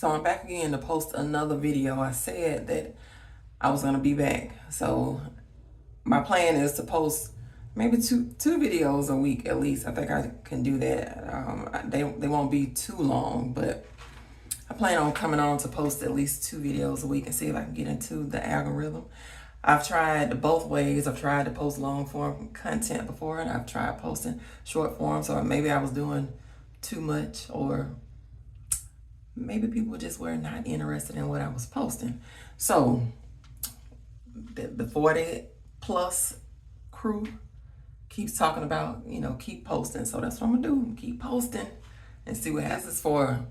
So I'm back again to post another video. I said that I was gonna be back. So my plan is to post maybe two videos a week at least. I think I can do that. They won't be too long, but I plan on coming on to post at least 2 videos a week and see if I can get into the algorithm. I've tried both ways. I've tried to post long form content before, and I've tried posting short form. So maybe I was doing too much, or maybe people just were not interested in what I was posting. So the 40 plus crew keeps talking about, keep posting. So that's what I'm gonna do. Keep posting and see what happens. This is for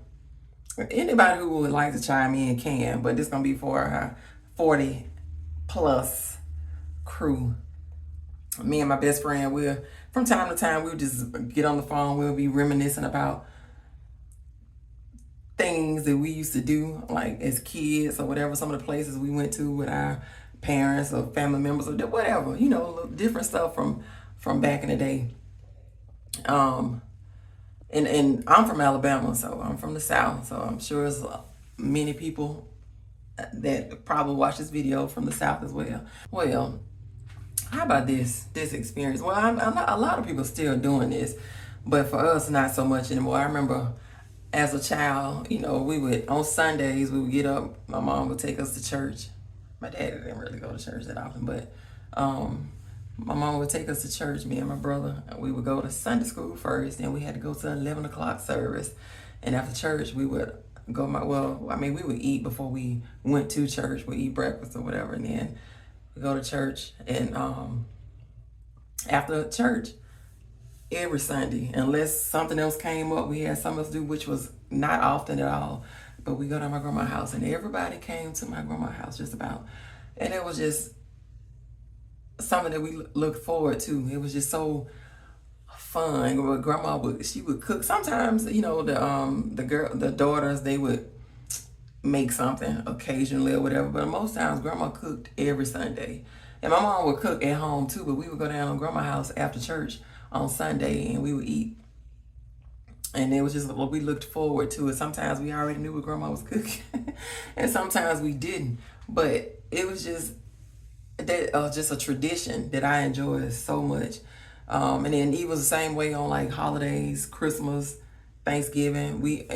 anybody who would like to chime in can, but this is gonna be for our 40 plus crew. Me and my best friend, from time to time, we'll just get on the phone. We'll be reminiscing about things that we used to do, like as kids or whatever, some of the places we went to with our parents or family members or whatever, different stuff from back in the day. And I'm from Alabama, so I'm from the South, so I'm sure there's many people that probably watch this video from the South as well. Well, how about this experience? Well, a lot of people still doing this, but for us, not so much anymore. I remember as a child, we would, on Sundays, we would get up, my mom would take us to church. My dad didn't really go to church that often, but my mom would take us to church, me and my brother. We would go to Sunday school first, then we had to go to 11 o'clock service. And after church, we would go, we would eat before we went to church. We'd eat breakfast or whatever, and then we go to church. And after church, every Sunday, unless something else came up, we had something else to do, which was not often at all. But we go to my grandma's house, and everybody came to my grandma's house just about. And it was just something that we looked forward to. It was just so fun. Grandma she would cook. Sometimes, the daughters, they would make something occasionally or whatever. But most times, Grandma cooked every Sunday. And my mom would cook at home too, but we would go down to Grandma's house after church on Sunday, and we would eat. And it was just what we looked forward to it. Sometimes we already knew what Grandma was cooking, and sometimes we didn't. But it was just a tradition that I enjoy so much. And then it was the same way on like holidays, Christmas, Thanksgiving. We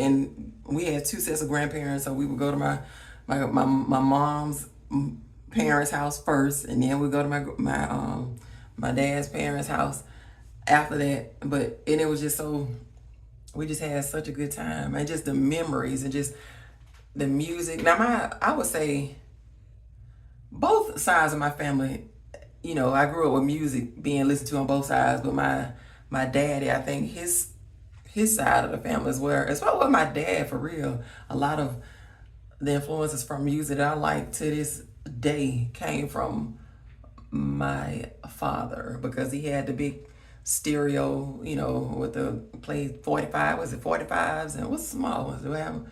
had 2 sets of grandparents, so we would go to my mom's parents' house first, and then we go to my dad's parents' house after that. And it was just we just had such a good time, and just the memories and just the music. Now I would say both sides of my family, I grew up with music being listened to on both sides, but my daddy, I think his side of the family as well with my dad, for real. A lot of the influences from music that I like to this day came from my father, because he had the big stereo, with the play 45, was it 45s, and what's the small ones? Do we have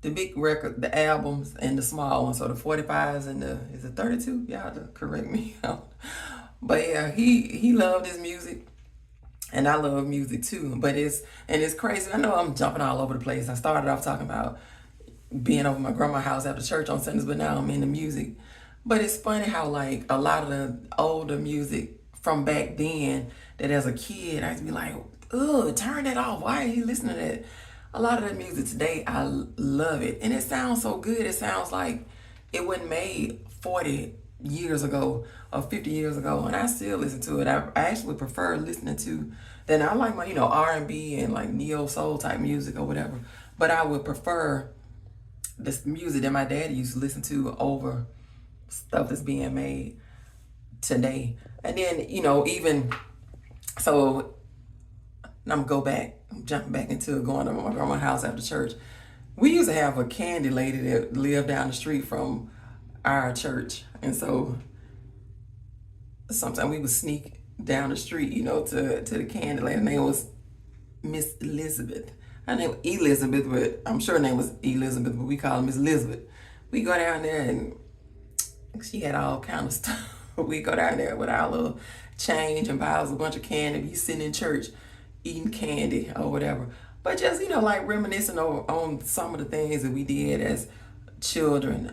the big record, the albums, and the small ones? So the 45s and is it 32? Y'all have to correct me. But yeah, he loved his music, and I love music too. But it's crazy. I know I'm jumping all over the place. I started off talking about being over my grandma's house after church on Sundays, but now I'm into music. But it's funny how like a lot of the older music from back then, that as a kid I used to be like, ugh, turn that off. Why are you listening to that? A lot of that music today, I love it. And it sounds so good. It sounds like it wasn't made 40 years ago or 50 years ago. And I still listen to it. I actually prefer listening to, then I like my, R&B and like neo soul type music or whatever. But I would prefer this music that my daddy used to listen to over stuff that's being made today. And then, even, so I'm jumping back into going to my grandma's house after church. We used to have a candy lady that lived down the street from our church. And so sometimes we would sneak down the street, to the candy lady. Her name was Miss Elizabeth. Her name was Elizabeth, but I'm sure her name was Elizabeth, but we call her Miss Elizabeth. We go down there, and she had all kind of stuff. We go down there with our little change and buy us a bunch of candy. Be sitting in church eating candy or whatever. But just, like reminiscing on some of the things that we did as children.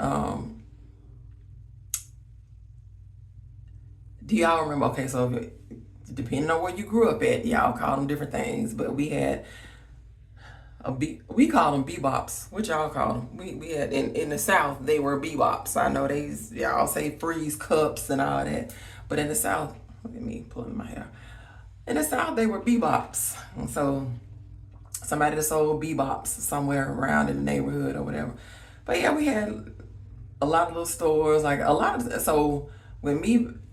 Do y'all remember? Okay, so depending on where you grew up at, y'all call them different things. But we had we call them bebops. What y'all call them? We had in the South they were bebops. I know y'all say freeze cups and all that, but in the South, look at me pulling my hair. In the South they were bebops. And so somebody that sold bebops somewhere around in the neighborhood or whatever. But yeah, we had a lot of little stores, like a lot of. So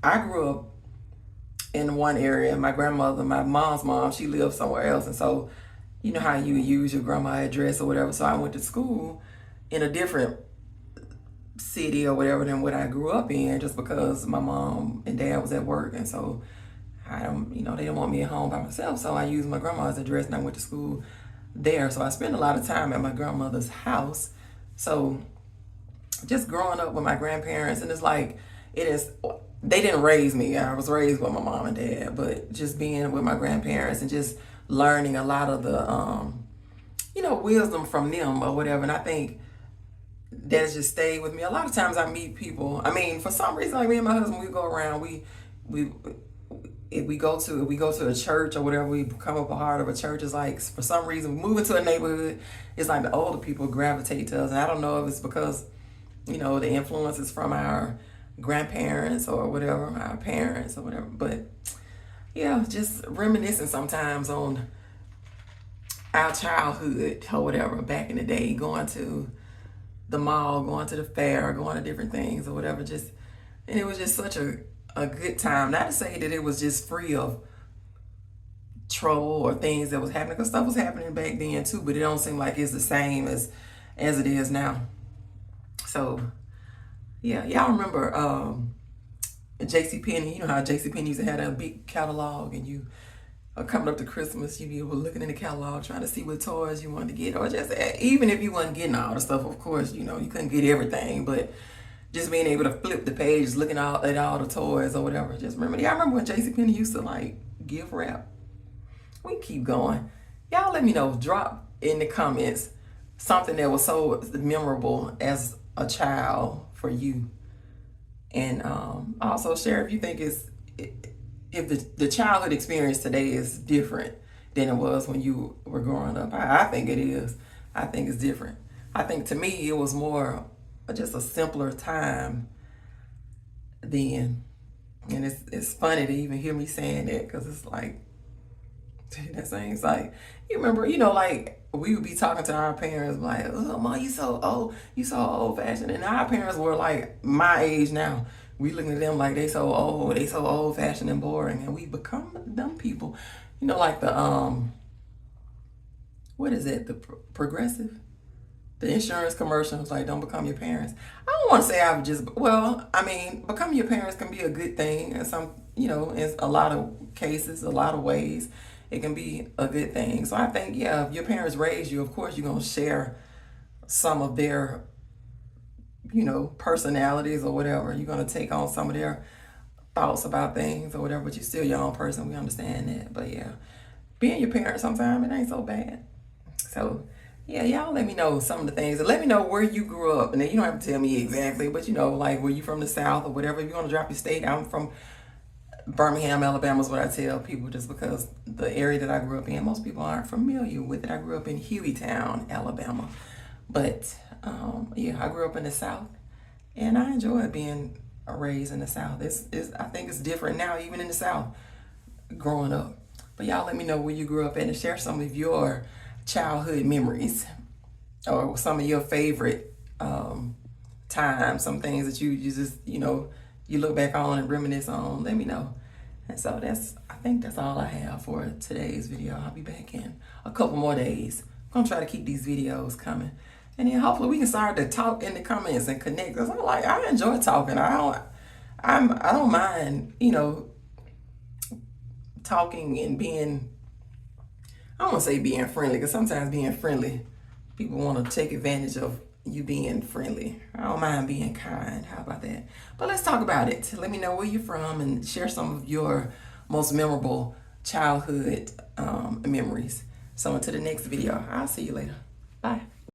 I grew up in one area. My grandmother, my mom's mom, she lived somewhere else, and so you know how you use your grandma address or whatever. So I went to school in a different city or whatever than what I grew up in, just because my mom and dad was at work, and so they didn't want me at home by myself. So I used my grandma's address, and I went to school there. So I spent a lot of time at my grandmother's house. So just growing up with my grandparents, and it's like they didn't raise me. I was raised with my mom and dad, but just being with my grandparents and just learning a lot of the wisdom from them or whatever. And I think that's just stayed with me. A lot of times I meet people. I mean, for some reason, like me and my husband, we go around. If we go to a church or whatever, we come up a part of a church. It's like for some reason, moving to a neighborhood, it's like the older people gravitate to us. And I don't know if it's because the influences from our grandparents or whatever, our parents or whatever. But yeah, just reminiscing sometimes on our childhood or whatever back in the day, going to the mall, going to the fair, going to different things or whatever. And it was just such a good time. Not to say that it was just free of trouble or things that was happening, because stuff was happening back then too, but it don't seem like it's the same as it is now. So yeah, y'all remember JCPenney. You know how JCPenney used to have that big catalog, and you coming up to Christmas, you be looking in the catalog trying to see what toys you wanted to get, or just even if you wasn't getting all the stuff, of course, you couldn't get everything, but just being able to flip the page, looking at all the toys or whatever. Just remember, y'all remember when JCPenney used to like gift wrap? We can keep going. Y'all let me know, drop in the comments something that was so memorable as a child for you, and also share if you think if the childhood experience today is different than it was when you were growing up. I think it is. I think it's different. I think to me it was more just a simpler time then, and it's funny to even hear me saying that, because it's like that seems like, you remember, like we would be talking to our parents like, "Oh, Ma, you so old fashioned," and our parents were like my age now. We looking at them like they so old fashioned and boring, and we become dumb people. Like the what is it? The progressive, the insurance commercials, like, don't become your parents. I don't want to say becoming your parents can be a good thing, and some, in a lot of cases, a lot of ways, it can be a good thing. So I think, yeah, if your parents raised you, of course you're gonna share some of their personalities or whatever. You're going to take on some of their thoughts about things or whatever, but you're still your own person. We understand that. But yeah, being your parent sometimes, it ain't so bad. So yeah, y'all let me know some of the things, and let me know where you grew up. And then you don't have to tell me exactly, but like, were you from the South or whatever? If you want to drop your state, I'm from Birmingham, Alabama is what I tell people, just because the area that I grew up in, most people aren't familiar with it. I grew up in Hueytown, Alabama. But yeah, I grew up in the South, and I enjoy being raised in the South. I think it's different now, even in the South, growing up. But y'all let me know where you grew up at, and share some of your childhood memories, or some of your favorite times, some things that you just, you look back on and reminisce on. Let me know. And so I think that's all I have for today's video. I'll be back in a couple more days. I'm gonna try to keep these videos coming. And then hopefully we can start to talk in the comments and connect. Cause I enjoy talking. I don't mind, talking and being, I don't want to say being friendly, because sometimes being friendly, people want to take advantage of you being friendly. I don't mind being kind. How about that? But let's talk about it. Let me know where you're from, and share some of your most memorable childhood memories. So until the next video, I'll see you later. Bye.